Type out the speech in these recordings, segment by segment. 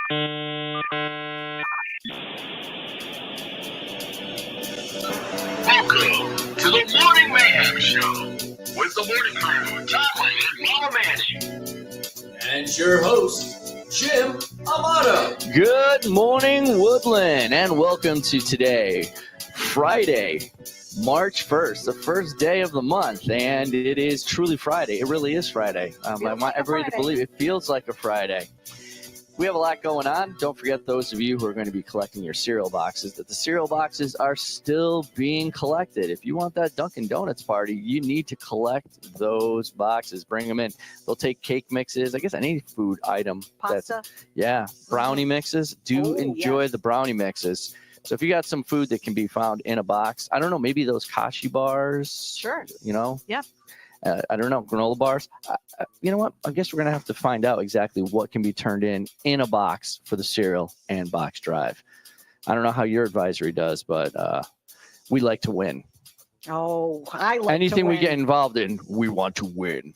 Welcome to the Morning Mayhem Show with the morning crew, Tom and Mama Manny. And your host, Jim Amato. Good morning, Woodland, and welcome to today, Friday, March 1st, the first day of the month, and it is truly Friday. It really is Friday. I want everybody to believe it feels like a Friday. We have a lot going on. Don't forget, those of you who are going to be collecting your cereal boxes, that the cereal boxes are still being collected. If you want that Dunkin' Donuts party, you need to collect those boxes. Bring them in. They'll take cake mixes. I guess any food item. Pasta. Brownie mixes. Enjoy the brownie mixes. So if you got some food that can be found in a box, I don't know, maybe those Kashi bars. Sure. Yeah. I don't know, granola bars. You know what? I guess we're going to have to find out exactly what can be turned in a box for the cereal and box drive. I don't know how your advisory does, but we like to win. Oh, I like anything to win. We get involved in, we want to win.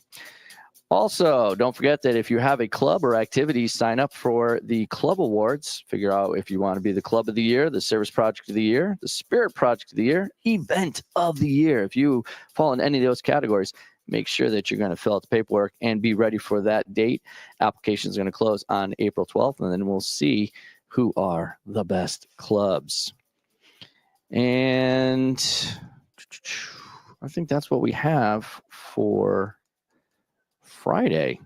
Also, don't forget that if you have a club or activity, sign up for the club awards. Figure out if you want to be the club of the year, the service project of the year, the spirit project of the year, event of the year. If you fall in any of those categories, make sure that you're going to fill out the paperwork and be ready for that date. Application is going to close on April 12th, and then we'll see who are the best clubs. And I think that's what we have for Friday.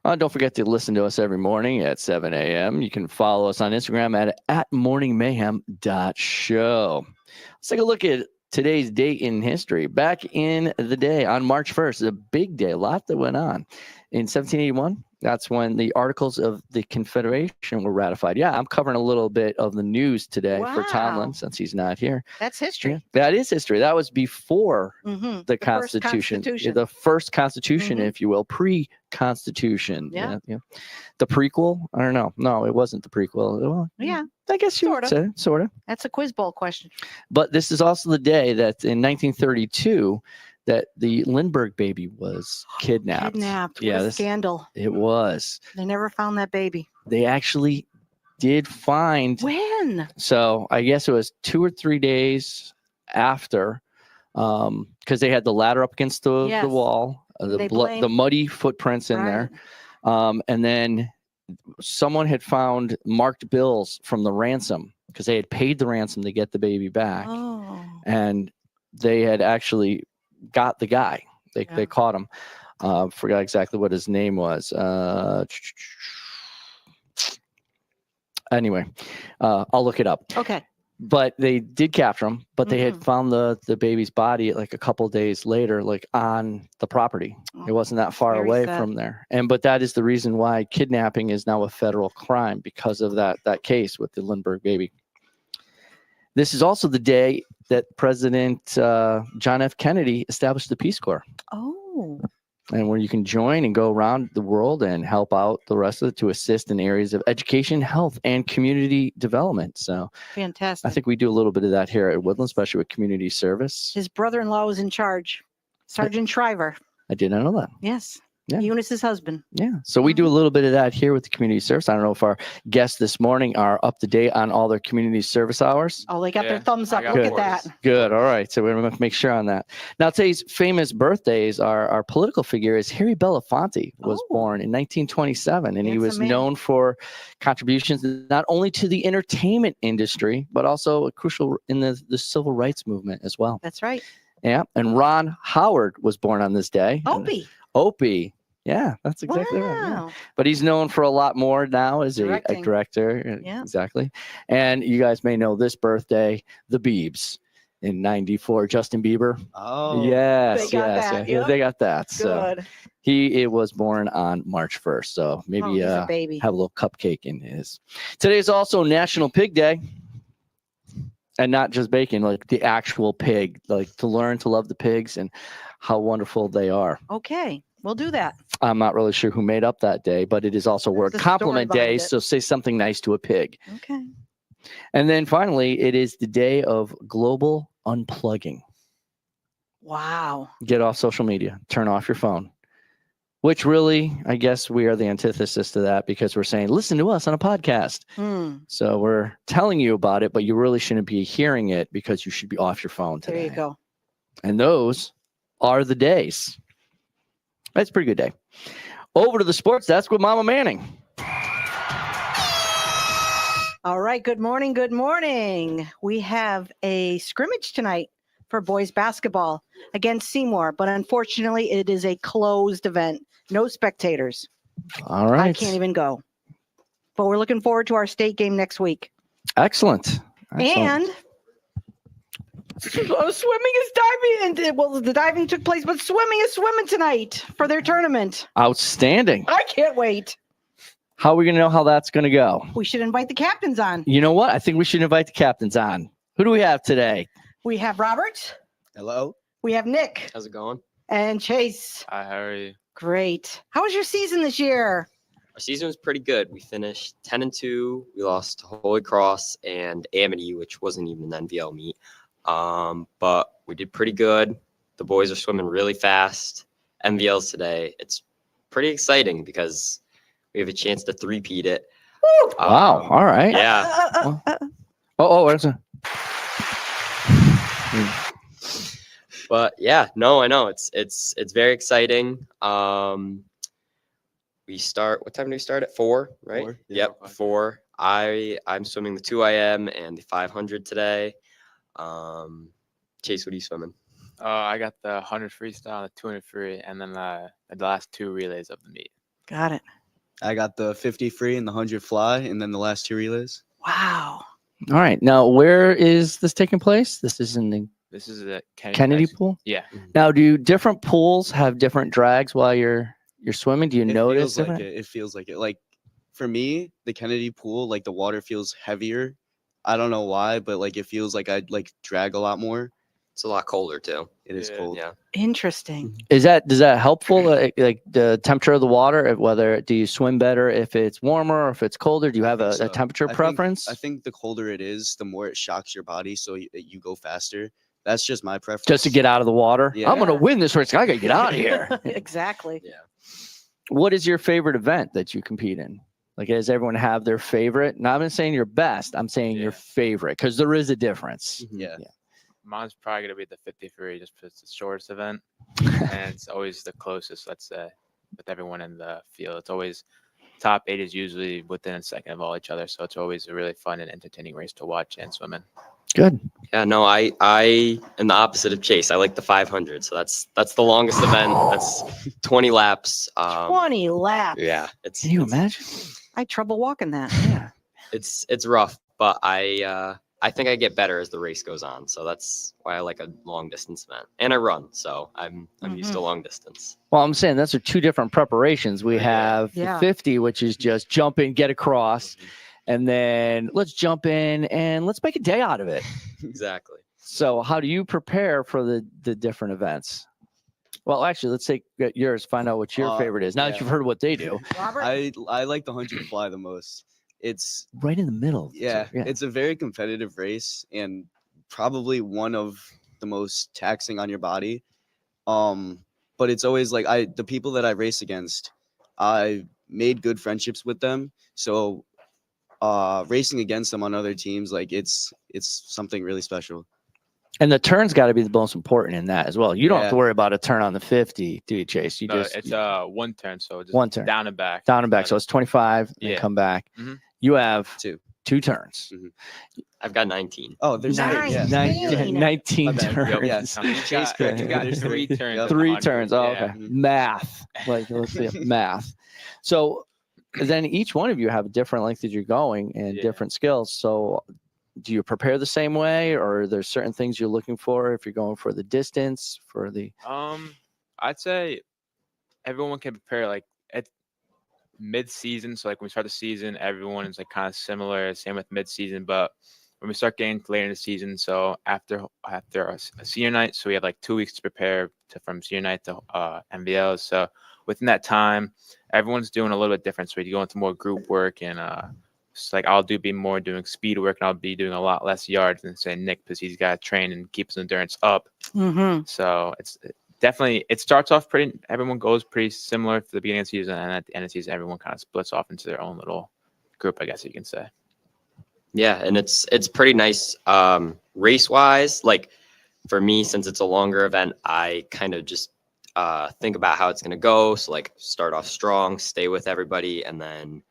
Don't forget to listen to us every morning at 7 a.m. You can follow us on Instagram at morningmayhem.show. Let's take a look at today's date in history. Back in the day, on March 1st, a big day, a lot that went on. In 1781, that's when the Articles of the Confederation were ratified. Yeah, I'm covering a little bit of the news today for Tomlin since he's not here. That's history. Yeah, that is history. That was before the Constitution. The first Constitution, if you will, pre-Constitution. Yeah. The prequel? I don't know. No, it wasn't the prequel. Well, yeah. I guess you would say, sort of. That's a quiz bowl question. But this is also the day that in 1932 that the Lindbergh baby was kidnapped. Yeah, the scandal. It was. They never found that baby. They actually did find. When? So I guess it was 2 or 3 days after, because they had the ladder up against the wall, the muddy footprints in there, and then someone had found marked bills from the ransom because they had paid the ransom to get the baby back, and they had actually got the guy. They caught him. Forgot exactly what his name was. Anyway, I'll look it up. Okay. But they did capture him, but they had found the baby's body like a couple days later, like on the property. It wasn't that far away from there. But that is the reason why kidnapping is now a federal crime, because of that case with the Lindbergh baby. This is also the day that President John F. Kennedy established the Peace Corps. Oh. And where you can join and go around the world and help out the rest of it to assist in areas of education, health, and community development. So fantastic. I think we do a little bit of that here at Woodland, especially with community service. His brother-in-law was in charge, Sergeant Shriver. I did not know that. Yes. Yeah. Eunice's husband. Yeah. So we do a little bit of that here with the community service. I don't know if our guests this morning are up to date on all their community service hours. Oh, they got their thumbs up. Look at that. Good. All right. So we're going to make sure on that. Now, today's famous birthdays, our political figure is Harry Belafonte, was born in 1927, and he was known for contributions not only to the entertainment industry, but also crucial in the civil rights movement as well. That's right. Yeah. And Ron Howard was born on this day. Opie. Yeah, that's exactly right. Yeah. But he's known for a lot more now as a director. Yeah. Exactly. And you guys may know this birthday, the Biebs in 94, Justin Bieber. Oh. Yes. They got that. Yeah, they got that. Good. So he was born on March 1st. So maybe a baby. Have a little cupcake in his. Today is also National Pig Day. And not just bacon, like the actual pig, like to learn to love the pigs and how wonderful they are. Okay. We'll do that. I'm not really sure who made up that day, but it is also Word Compliment Day. So say something nice to a pig. Okay. And then finally, it is the day of global unplugging. Wow. Get off social media. Turn off your phone. which really, I guess we are the antithesis to that because we're saying, listen to us on a podcast. Hmm, So we're telling you about it, but you really shouldn't be hearing it because you should be off your phone today. there you go. And those are the days. That's a pretty good day. Over to the sports desk with Mama Manning. All right. Good morning. Good morning. We have a scrimmage tonight for boys basketball against Seymour, but unfortunately, it is a closed event. No spectators. All right. I can't even go. But we're looking forward to our state game next week. Excellent. And swimming is diving. And well, the diving took place, but swimming is swimming tonight for their tournament. Outstanding. I can't wait. How are we going to know how that's going to go? We should invite the captains on. You know what? I think we should invite the captains on. Who do we have today? We have Robert. Hello. We have Nick How's it going? and Chase. Hi, how are you? Great. How was your season this year? Our season was pretty good. We finished 10-2. We lost to Holy Cross and Amity, which wasn't even an NVL meet. But we did pretty good. The boys are swimming really fast. NVLs today. It's pretty exciting because we have a chance to three-peat it. Woo! Wow. All right. Yeah. Where's it? But yeah, no, I know it's very exciting. We start. What time do we start? At 4, right? 4, yeah. Yep, 4. I'm swimming the 2 IM and the 500 today. Chase, what are you swimming? I got the 100 freestyle, the 200 free, and then the last 2 relays of the meet. Got it. I got the 50 free and the 100 fly, and then the last 2 relays. Wow. All right. Now, where is this taking place? This is in the This is the Kennedy pool? Yeah. Now, do different pools have different drags while you're swimming? Do you It notice feels like different? it. It feels like it. Like for me, the Kennedy pool, like the water feels heavier. I don't know why, but like it feels like I'd like drag a lot more. It's a lot colder too. It is Yeah. cold. Yeah. Interesting. Does that helpful? Like the temperature of the water, whether do you swim better if it's warmer or if it's colder? Do you have I a think so. temperature I think- preference? I think the colder it is, the more it shocks your body, so you go faster. That's just my preference. Just to get out of the water. Yeah. I'm gonna win this race. I gotta get out of here. Exactly. What is your favorite event that you compete in? Like, does everyone have their favorite? Now, I'm not saying your best. I'm saying your Yeah. favorite because there is a difference. Yeah. Mine's probably gonna be the 50 free, just because it's the shortest event, and it's always the closest. Let's say with everyone in the field, it's always top 8 is usually within a second of all each other, so it's always a really fun and entertaining race to watch and swim in. Good. Yeah, no, I am the opposite of Chase. I like the 500, so that's the longest event. That's 20 laps. 20 laps. Yeah, it's Can you imagine? I had trouble walking that. Yeah. it's rough, but I think I get better as the race goes on. So that's why I like a long distance event, and I run, so I'm used to long distance. Well, I'm saying those are 2 different preparations. We Yeah. have Yeah. the 50, which is just jump in, get across, and then let's jump in and let's make a day out of it. Exactly. So, how do you prepare for the different events? Well, actually, let's take yours. Find out what your favorite is. Now that yeah. you've heard what they do, Robert? I like the 100 fly the most. It's right in the middle. yeah, So, it's a very competitive race and probably one of the most taxing on your body. But it's always like the people that I race against, I made good friendships with them. So racing against them on other teams, like it's something really special. And the turn's got to be the most important in that as well. You don't have to Yeah. worry about a turn on the 50, do you, Chase? You No, just it's one turn, so just One turn. down and back. down and back. So it's 25 and Yeah. come back. Mhm. You have 2. 2 turns. I've got 19. Oh, there's Nice. yeah. 19 My bad. turns. Yes. Chase, correct. you got 3 turns. Yep. of 3 100, turns. Oh, yeah. okay. Math. Like, let's see, math. So then each one of you have a different length that you're going and Yeah. different skills. So do you prepare the same way, or are there certain things you're looking for if you're going for the distance, for the I'd say everyone can prepare like at mid-season. So like when we start the season, everyone is like kind of similar. Same with mid-season, but when we start getting later in the season, so after a senior night, so we have like 2 weeks to prepare from senior night to MVLs. So within that time, everyone's doing a little bit different. So we go into more group work and it's like I'll be more doing speed work and I'll be doing a lot less yards than say Nick because he's got to train and keep his endurance up. Mm-hmm. So definitely it starts off pretty. Everyone goes pretty similar at the beginning of the season, and at the end of the season, everyone kind of splits off into their own little group, I guess you can say. Yeah, and it's pretty nice race wise. Like for me, since it's a longer event, I kind of just think about how it's gonna go. So like start off strong, stay with everybody, and then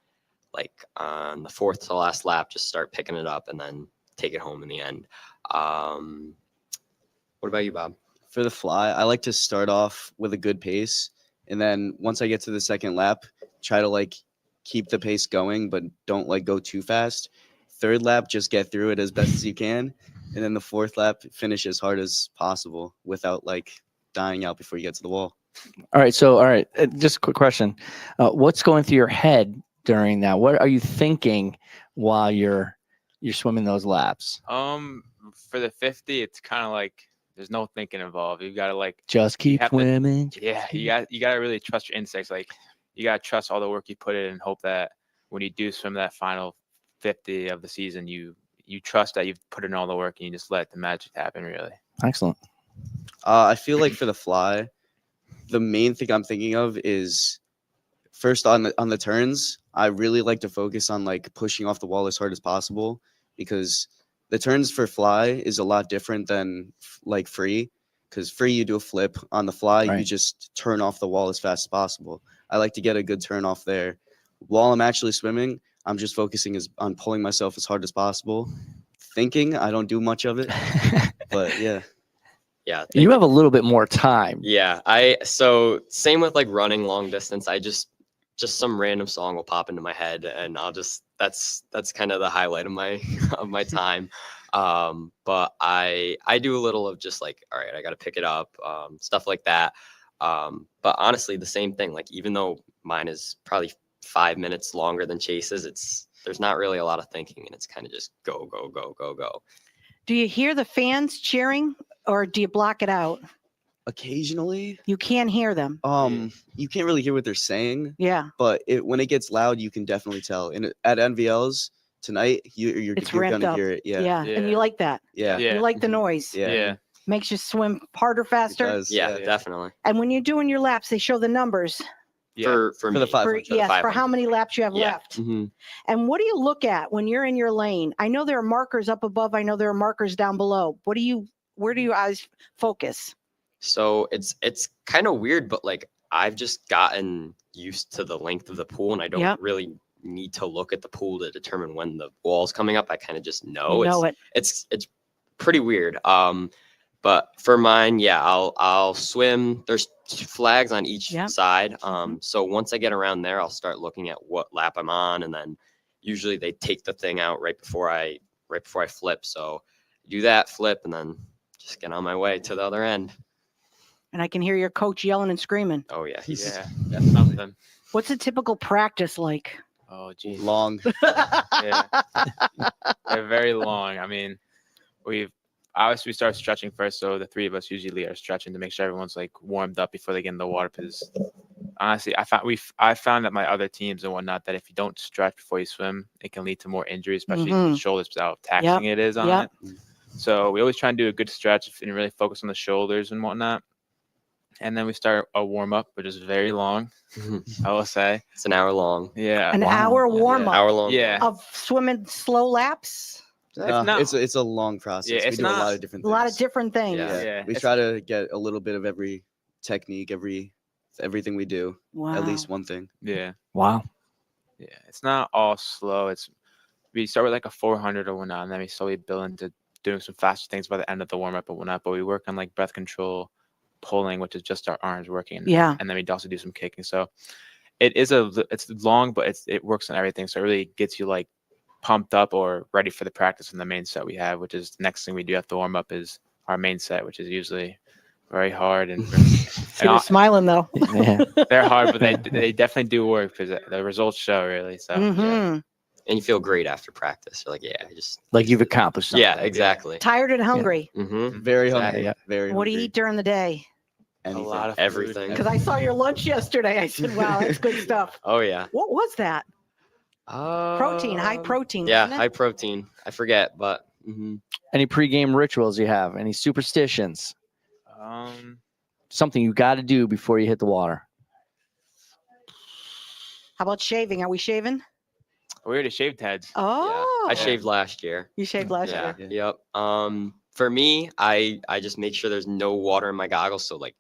like on the fourth to last lap, just start picking it up and then take it home in the end. What about you, Bob? For the fly, I like to start off with a good pace, and then once I get to the second lap, try to like keep the pace going, but don't like go too fast. Third lap, just get through it as best as you can, and then the fourth lap, finish as hard as possible without like dying out before you get to the wall. All right. Just a quick question. What's going through your head during that? What are you thinking while you're swimming those laps? For the 50, it's kind of like there's no thinking involved. You gotta like Just keep have to- swimming. Yeah, you gotta really trust your instincts. Like you gotta trust all the work you put in and hope that when you do swim that final 50 of the season, you trust that you've put in all the work and you just let the magic happen. Really. Excellent. I feel like for the fly, the main thing I'm thinking of is first on the turns. I really like to focus on like pushing off the wall as hard as possible, because the turns for fly is a lot different than like free. Because free, you do a flip. On the fly, you Right. just turn off the wall as fast as possible. I like to get a good turn off there. While I'm actually swimming, I'm just focusing on pulling myself as hard as possible. Thinking, I don't do much of it, but yeah. Yeah, You have a little bit more time. yeah. So same with like running long distance. I just some random song will pop into my head, and I'll just that's kind of the highlight of my of my time. But I do a little of just like, all right, I got to pick it up, stuff like that. But honestly, the same thing. Like even though mine is probably 5 minutes longer than Chase's, there's not really a lot of thinking, and it's kind of just go go go go go. Do you hear the fans cheering or do you block it out? Occasionally, You can't hear them. you can't really hear what they're saying, Yeah. but when it gets loud, you can definitely tell. And at NVLs tonight, you're It's you're ramped gonna up. hear it. Yeah, Yeah. And you Yeah. like that. yeah, Yeah. You like the noise. yeah. Yeah. Makes you swim harder, faster. It does, Yeah, Yeah. definitely. And when you're doing your laps, they show the numbers Yeah. For the me. 500. for, yes, for how many laps you have Yeah. left. Mhm. And what do you look at when you're in your lane? I know there are markers up above. I know there are markers down below. Where do your eyes focus? So it's kind of weird, but like I've just gotten used to the length of the pool, and I don't Yep. really need to look at the pool to determine when the wall's coming up. I kind of just know. You know it. It's pretty weird. But for mine, yeah, I'll swim. There's flags on each Yep. side. So once I get around there, I'll start looking at what lap I'm on, and then usually they take the thing out right before I flip. So do that, flip, and then just get on my way to the other end. And I can hear your coach yelling and screaming. Oh yeah, he's Yeah. That's something. What's a typical practice like? Oh geez. Long. Yeah. They're very long. I mean, we start stretching first, so the three of us usually are stretching to make sure everyone's like warmed up before they get in the water. Because honestly, I found that my other teams and whatnot that if you don't stretch before you swim, it can lead to more injuries, especially the Mhm. shoulders, how taxing it is on Yep. it. So we always try and do a good stretch and really focus on the shoulders and whatnot. And then we start a warm up, which is very long, I will say. it's an hour long, Yeah. An Wow. hour warm up hour long. Yeah. of swimming slow laps. not- It's a long process. Yeah, we it's do a lot not- of different A things. lot of different things. Yeah. Yeah. We it's- try to get a little bit of every technique, everything we do, Wow. at least one thing. Yeah. Wow. Yeah. It's not all slow. We start with like a 400 or whatnot, and then we slowly build into doing some faster things by the end of the warm up and whatnot. But we work on like breath control, pulling, which is just our arms working. Yeah. And then we'd also do some kicking. So it's long, but it works on everything. So it really gets you like pumped up or ready for the practice in the main set we have, which is the next thing we do after warm up is our main set, which is usually very hard and See, you're smiling though. Yeah. they're hard, but they definitely do work because the results show really. So yeah. Mhm. And you feel great after practice. You're like, yeah, I just Like you've accomplished something. yeah, exactly. Tired and hungry. Mm-hmm. Very Exactly, hungry. yeah. Very What do you hungry. eat during the day? a Anything. lot of food. Everything. Because I saw your lunch yesterday. I said, wow, that's good stuff. Oh yeah. What was that? Protein, high protein. Yeah, wasn't it? high protein. I forget, but Any pregame rituals you have? Any superstitions? Um, something you got to do before you hit the water? How about shaving? Are we shaving? We already shaved heads. Oh, I shaved last year. You shaved last Yeah. year. Yep. For me, I just make sure there's no water in my goggles. So like,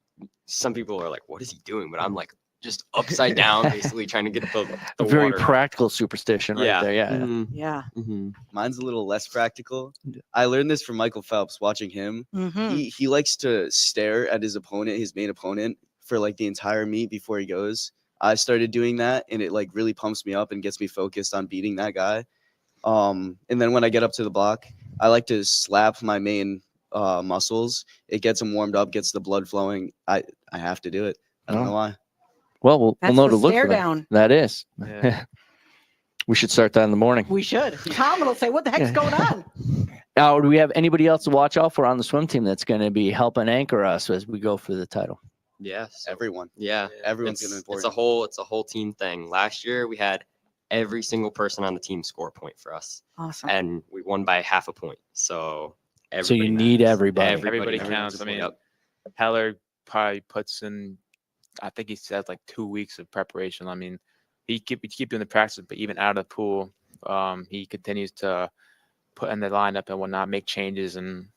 some people are like, "What is he doing?" But I'm like, just upside down, basically trying to get the A very water. practical superstition right there. Yeah. Mhm, Yeah. mhm. Mine's a little less practical. I learned this from Michael Phelps watching him. Mm-hmm. He likes to stare at his opponent, his main opponent, for like the entire meet before he goes. I started doing that, and it like really pumps me up and gets me focused on beating that guy. And then when I get up to the block, I like to slap my main muscles. It gets them warmed up, gets the blood flowing. I have to do it. I don't know why. Well, we'll That's know the to look stare for that. down. That is. Yeah. We should start that in the morning. We should. Tom will say, "What the heck's going on?" Now, do we have anybody else to watch out for on the swim team that's going to be helping anchor us as we go for the title? Yeah. So, Everyone. yeah. Everyone's It's, gonna it's important. a whole team thing. Last year we had every single person on the team score a point for us, Awesome. and we won by half a point. So So you everybody need matters. everybody. Everybody matters. counts. I mean, Yep. Heller probably puts in, I think he said like 2 weeks of preparation. I mean, he keep doing the practice, but even out of the pool, he continues to put in the lineup and whatnot, make changes, and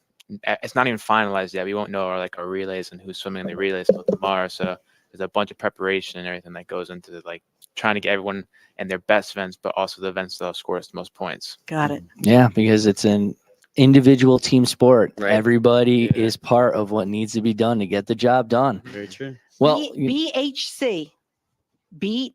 it's not even finalized yet. We won't know like our relays and who's swimming in the relays until tomorrow. So there's a bunch of preparation and everything that goes into like trying to get everyone in their best events, but also the events that'll score us the most points. Got it. Yeah, because it's an individual team sport. Right. Everybody Yeah. is part of what needs to be done to get the job done. Very true. Well, BHC. Beat.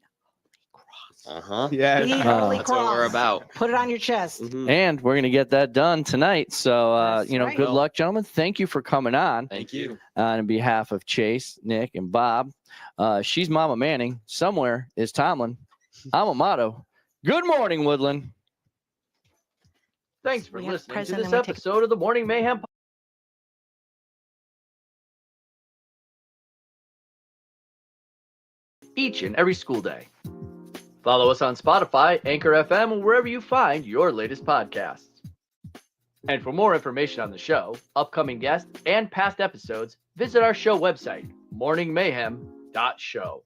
Yeah. Beat Oh. Holy That's what we're Cross. about. Put it on your chest. Mhm. and we're going to get that done tonight. So, That's right. good luck, gentlemen. Thank you for coming on. Thank you. On behalf of Chase, Nick, and Bob. She's Mama Manning. Somewhere is Tomlin. I'm Amato. Good morning, Woodland. Thanks for We have listening to President this and we take- episode of the Morning Mayhem. Each and every school day. Follow us on Spotify, Anchor FM, or wherever you find your latest podcasts. And for more information on the show, upcoming guests, and past episodes, visit our show website, morningmayhem.show.